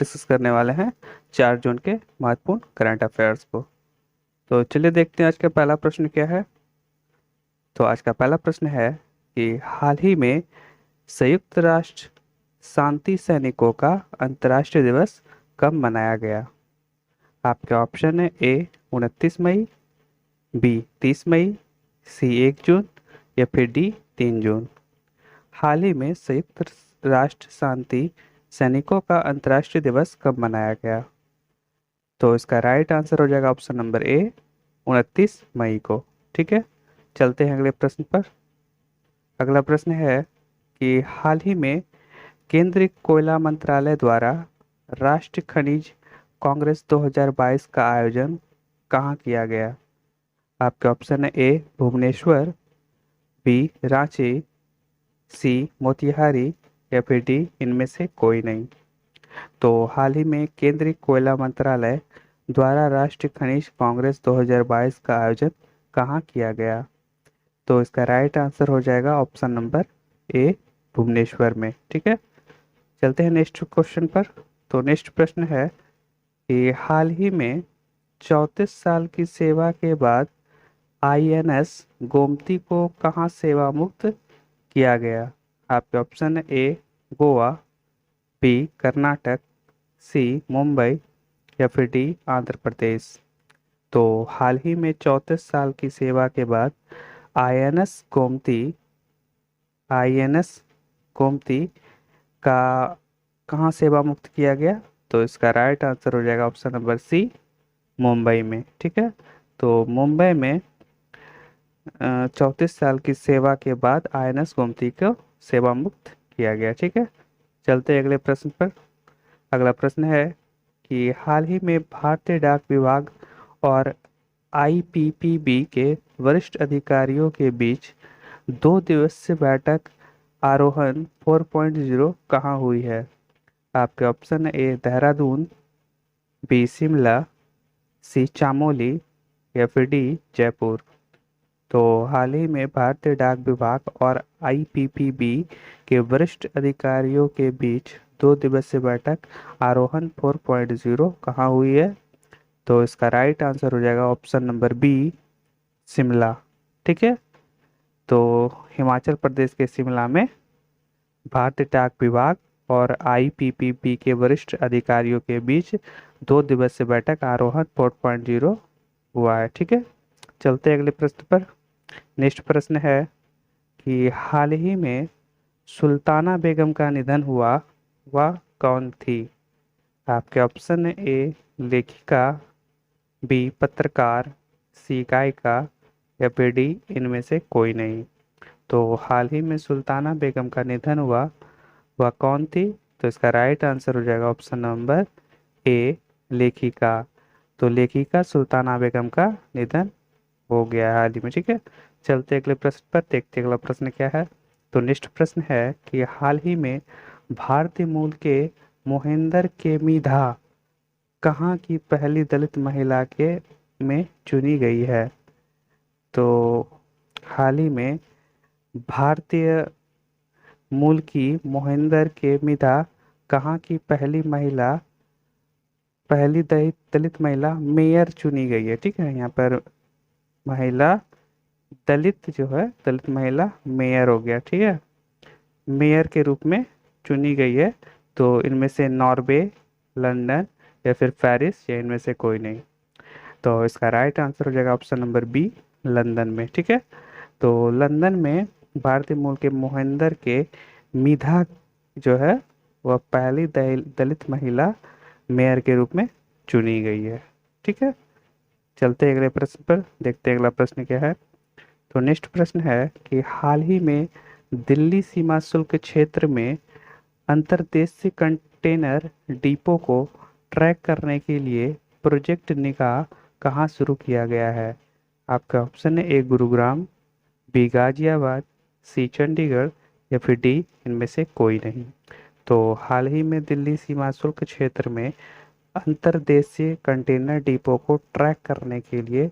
Discuss करने वाले हैं 4 जून के महत्वपूर्ण करंट अफेयर्स को। तो चलिए देखते हैं आज का पहला प्रश्न क्या है। तो आज का पहला प्रश्न है कि हाल ही में संयुक्त राष्ट्र शांति सैनिकों का अंतर्राष्ट्रीय दिवस कब मनाया गया। आपके ऑप्शन है ए 29 मई, बी 30 मई, सी 1 जून या फिर डी 3 जून। हाल ही में संयुक्त राष्ट्र शांति सैनिकों का अंतर्राष्ट्रीय दिवस कब मनाया गया। तो इसका राइट आंसर हो जाएगा ऑप्शन नंबर ए 29 मई को। ठीक है, चलते हैं अगले प्रश्न पर। अगला प्रश्न है कि हाल ही में केंद्रीय कोयला मंत्रालय द्वारा राष्ट्रीय खनिज कांग्रेस 2022 का आयोजन कहाँ किया गया। आपके ऑप्शन है ए भुवनेश्वर, बी रांची, सी मोतिहारी या फिर डी इनमें से कोई नहीं। तो हाल ही में केंद्रीय कोयला मंत्रालय द्वारा राष्ट्रीय खनिज कांग्रेस 2022 का आयोजन कहाँ किया गया। तो इसका राइट आंसर हो जाएगा ऑप्शन नंबर ए भुवनेश्वर में। ठीक है, चलते हैं नेक्स्ट क्वेश्चन पर। तो नेक्स्ट प्रश्न है कि हाल ही में 34 साल की सेवा के बाद आईएनएस गोमती को कहाँ सेवा मुक्त किया गया। आपके ऑप्शन है ए गोवा, बी कर्नाटक, सी मुंबई या फिर डी आंध्र प्रदेश। तो हाल ही में 34 साल की सेवा के बाद आईएनएस गोमती आईएनएस गोमती का कहाँ सेवा मुक्त किया गया। तो इसका राइट आंसर हो जाएगा ऑप्शन नंबर सी मुंबई में। ठीक है, तो मुंबई में 34 साल की सेवा के बाद आईएनएस गोमती को सेवा मुक्त किया गया। ठीक है, चलते हैं अगले प्रश्न पर। अगला प्रश्न है कि हाल ही में भारतीय डाक विभाग और आईपीपीबी के वरिष्ठ अधिकारियों के बीच 2 दिवसीय बैठक आरोहण 4.0 कहाँ हुई है। आपके ऑप्शन है ए देहरादून, बी शिमला, सी चामोली या फिर डी जयपुर। तो हाल ही में भारतीय डाक विभाग और आईपीपीबी के वरिष्ठ अधिकारियों के बीच 2 दिवसीय बैठक आरोहण 4.0 कहाँ हुई है। तो इसका राइट आंसर हो जाएगा ऑप्शन नंबर बी शिमला। ठीक है, तो हिमाचल प्रदेश के शिमला में भारतीय डाक विभाग और आईपीपीबी के वरिष्ठ अधिकारियों के बीच 2 दिवसीय बैठक आरोहण 4.0 हुआ है। ठीक है, चलते हैं अगले प्रश्न पर। नेक्स्ट प्रश्न है कि हाल ही में सुल्ताना बेगम का निधन हुआ, वह कौन थी। आपके ऑप्शन है ए लेखिका, बी पत्रकार, सी गायिका या फिर डी इनमें से कोई नहीं। तो हाल ही में सुल्ताना बेगम का निधन हुआ, वह कौन थी। तो इसका राइट आंसर हो जाएगा ऑप्शन नंबर ए लेखिका। तो लेखिका सुल्ताना बेगम का निधन हो गया है हाल ही में। ठीक है, चलते अगले प्रश्न पर, देखते अगला प्रश्न क्या है। तो नेक्स्ट प्रश्न है कि हाल ही में भारतीय मूल के मोहिंदर के मिधा कहाँ की पहली दलित महिला के में चुनी गई है। तो हाल ही में भारतीय मूल की मोहिंदर के मिधा कहाँ की पहली दलित महिला मेयर चुनी गई है। ठीक है, यहाँ पर महिला दलित जो है दलित महिला मेयर हो गया। ठीक है, मेयर के रूप में चुनी गई है। तो इनमें से नॉर्वे, लंदन या फिर पेरिस या इनमें से कोई नहीं। तो इसका राइट आंसर हो जाएगा ऑप्शन नंबर बी लंदन में। ठीक है, तो लंदन में भारतीय मूल के मोहिंदर के मिधा जो है वह पहली दलित महिला मेयर के रूप में चुनी गई है। ठीक है, चलते हैं अगले प्रश्न पर, देखते हैं अगला प्रश्न क्या है। तो नेक्स्ट प्रश्न है कि हाल ही में दिल्ली सीमा शुल्क क्षेत्र में अंतर्देशीय कंटेनर डिपो को ट्रैक करने के लिए प्रोजेक्ट निगाह कहाँ शुरू किया गया है। आपका ऑप्शन है ए गुरुग्राम, बी गाजियाबाद, सी चंडीगढ़ या फिर डी इनमें से कोई नहीं। तो हाल ही में दिल्ली सीमा शुल्क क्षेत्र में अंतर्देशीय कंटेनर डिपो को ट्रैक करने के लिए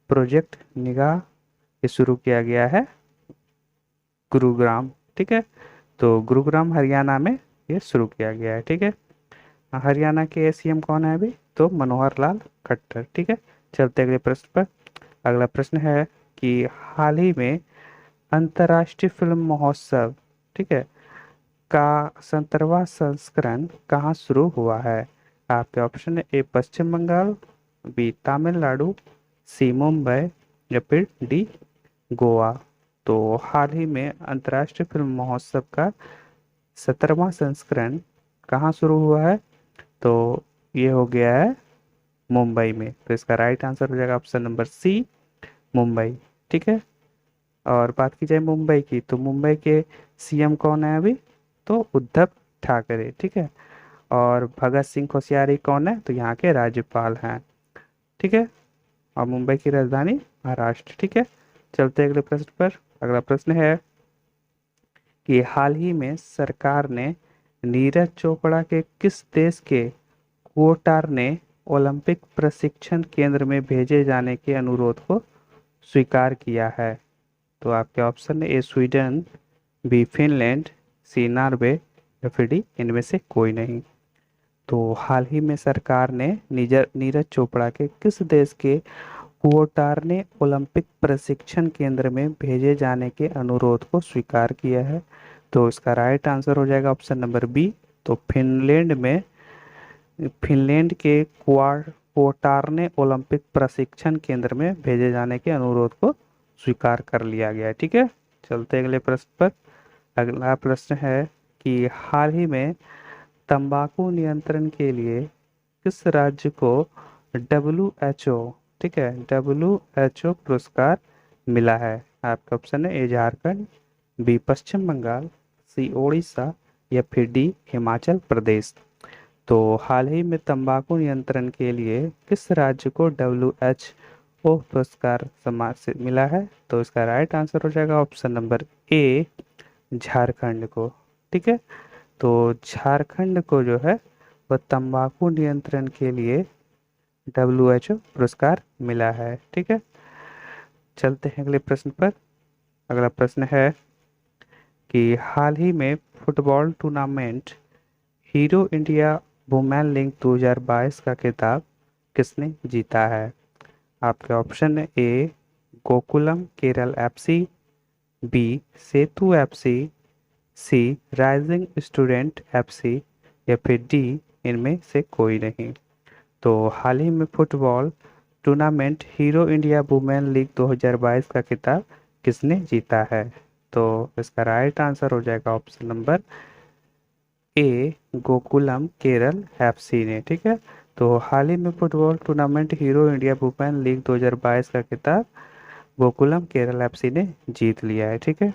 प्रोजेक्ट निगाह ये शुरू किया गया है गुरुग्राम। ठीक है, तो गुरुग्राम हरियाणा में ये शुरू किया गया है। ठीक है, हरियाणा के सीएम कौन है अभी? तो मनोहर लाल खट्टर। ठीक है, चलते अगले प्रश्न पर। अगला प्रश्न है कि हाल ही में अंतर्राष्ट्रीय फिल्म महोत्सव, ठीक है, का 70वां संस्करण कहाँ शुरू हुआ है? आपके ऑप्शन है: ए पश्चिम बंगाल, बी तमिलनाडु, सी मुंबई, या फिर डी गोवा। तो हाल ही में अंतर्राष्ट्रीय फिल्म महोत्सव का 70वां संस्करण कहाँ शुरू हुआ है? तो ये हो गया है मुंबई में। तो इसका राइट आंसर हो जाएगा ऑप्शन नंबर सी, मुंबई। ठीक है, और बात की जाए मुंबई की, तो मुंबई के सीएम कौन है अभी? तो उद्धव ठाकरे। ठीक है, और भगत सिंह कोश्यारी कौन है? तो यहाँ के राज्यपाल हैं। ठीक है, और मुंबई की राजधानी महाराष्ट्र। ठीक है, चलते अगले प्रश्न पर। अगला प्रश्न है कि हाल ही में सरकार ने नीरज चोपड़ा के किस देश के कोटार ने ओलंपिक प्रशिक्षण केंद्र में भेजे जाने के अनुरोध को स्वीकार किया है? तो आपके ऑप्शन है: ए स्वीडन, बी फिनलैंड, सी नॉर्वे, या फिर डी इनमें से कोई नहीं। तो हाल ही में सरकार ने नीरज चोपड़ा के किस देश के कुओटार ने ओलंपिक प्रशिक्षण केंद्र में भेजे जाने के अनुरोध को स्वीकार किया है? तो इसका राइट आंसर हो जाएगा ऑप्शन नंबर बी। तो फिनलैंड के कोटार ने ओलंपिक प्रशिक्षण केंद्र में भेजे जाने के अनुरोध को स्वीकार कर लिया गया है। ठीक है, चलते अगले प्रश्न पर। अगला प्रश्न है कि हाल ही में तंबाकू नियंत्रण के लिए किस राज्य को WHO, ठीक है, WHO पुरस्कार मिला है? आपका ऑप्शन है: ए झारखंड, बी पश्चिम बंगाल, सी उड़ीसा, या फिर डी हिमाचल प्रदेश। तो हाल ही में तंबाकू नियंत्रण के लिए किस राज्य को WHO पुरस्कार समाज से मिला है? तो इसका राइट आंसर हो जाएगा ऑप्शन नंबर ए, झारखंड को। ठीक है, तो झारखंड को जो है वह तंबाकू नियंत्रण के लिए WHO पुरस्कार मिला है। ठीक है, चलते हैं अगले प्रश्न पर। अगला प्रश्न है कि हाल ही में football tournament hero India women league 2022 का खिताब किसने जीता है? आपके ऑप्शन है: ए गोकुलम केरल FC, बी सेतु FC, सी राइजिंग स्टूडेंट FC, या फिर डी इनमें से कोई नहीं। तो हाल ही में football tournament hero India women league 2022 का खिताब किसने जीता है? तो इसका राइट आंसर हो जाएगा option number A, Gokulam Kerala FC ने। ठीक है, तो हाल ही में football tournament hero India women league 2022 का खिताब गोकुलम केरल FC ने जीत लिया है। ठीक है,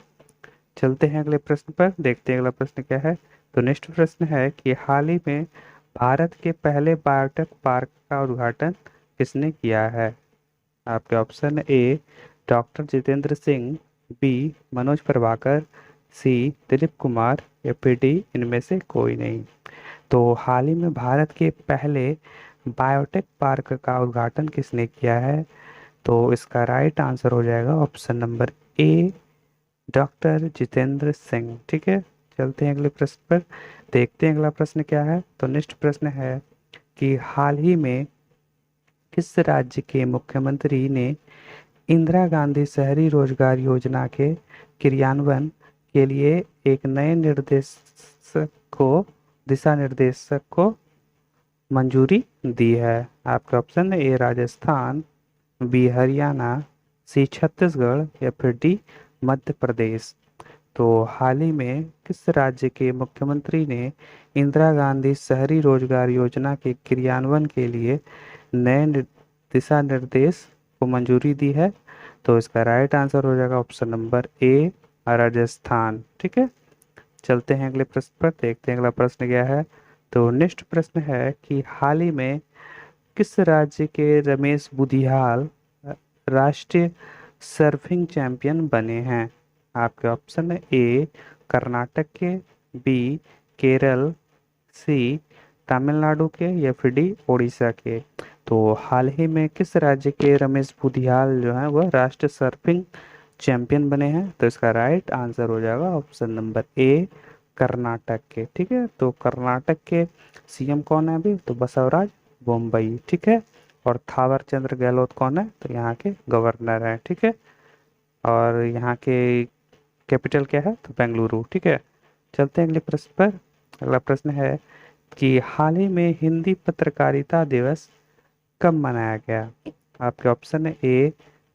चलते हैं अगले प्रश्न पर, देखते हैं अगला प्रश्न क्या है। तो नेक्स्ट प्रश्न है कि हाल ही में भारत के पहले बायोटेक पार्क का उद्घाटन किसने किया है? आपके option A doctor Jitendra Singh, B Manoj Prabhakar, C Dilip Kumar, या फिर डी इनमें से कोई नहीं। तो हाल ही में भारत के पहले बायोटेक पार्क का उद्घाटन किसने किया है? तो इसका राइट आंसर हो जाएगा option number A, doctor Jitendra Singh. ठीक है, चलते हैं अगले प्रश्न पर, देखते हैं अगला प्रश्न क्या है। तो नेक्स्ट प्रश्न है कि हाल ही में किस राज्य के मुख्यमंत्री ने इंदिरा गांधी शहरी रोजगार योजना के क्रियान्वयन के लिए एक नए दिशा निर्देशक को मंजूरी दी है? आपका ऑप्शन है: ए राजस्थान, बी हरियाणा, सी छत्तीसगढ़, या फिर डी मध्य प्रदेश। तो हाल ही में किस राज्य के मुख्यमंत्री ने इंदिरा गांधी शहरी रोजगार योजना के क्रियान्वयन के लिए नए दिशा निर्देश को मंजूरी दी है? तो इसका राइट आंसर हो जाएगा ऑप्शन नंबर ए, राजस्थान। ठीक है, चलते हैं अगले प्रश्न पर, देखते हैं अगला प्रश्न क्या है। तो नेक्स्ट प्रश्न है कि हाल ही में किस राज्य के रमेश बुधियाल राष्ट्रीय सर्फिंग चैंपियन बने हैं? आपके ऑप्शन है: ए कर्नाटक के, बी केरल, सी तमिलनाडु के, या फिर डी उड़ीसा के। तो हाल ही में किस राज्य के रमेश बुधियाल जो है वह राष्ट्रीय सर्फिंग चैंपियन बने हैं? तो इसका राइट आंसर हो जाएगा ऑप्शन नंबर ए, कर्नाटक के। ठीक है, तो कर्नाटक के सीएम कौन है अभी? तो बसवराज बोम्मई। ठीक है, और थावर चंद्र गहलोत कौन है? तो यहाँ के गवर्नर हैं। ठीक है, और यहाँ के कैपिटल क्या है? तो बेंगलुरु। ठीक है, चलते हैं अगले प्रश्न पर। अगला प्रश्न है कि हाल ही में हिंदी पत्रकारिता दिवस कब मनाया गया? आपके ऑप्शन है: ए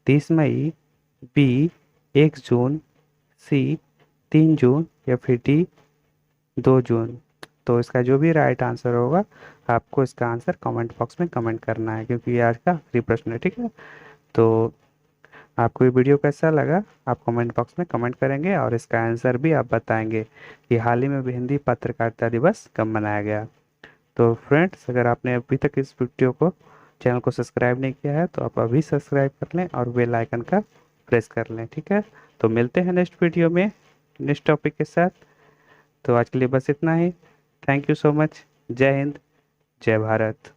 30 मई, बी 1 जून, सी 3 जून, या फिर डी 2 जून। तो इसका जो भी राइट आंसर होगा आपको इसका आंसर कमेंट बॉक्स में कमेंट करना है, क्योंकि ये आज का आखिरी प्रश्न है। ठीक है, तो आपको ये वीडियो कैसा लगा आप कमेंट बॉक्स में कमेंट करेंगे और इसका आंसर भी आप बताएंगे कि हाल ही में भी हिंदी पत्रकारिता दिवस कब मनाया गया। तो फ्रेंड्स, अगर आपने अभी तक इस वीडियो को चैनल को सब्सक्राइब नहीं किया है तो आप अभी सब्सक्राइब कर लें और बेल आइकन का प्रेस कर लें। ठीक है, तो मिलते हैं नेक्स्ट वीडियो में नेक्स्ट टॉपिक के साथ। तो आज के लिए बस इतना ही। Thank you so much. जय हिंद, जय भारत।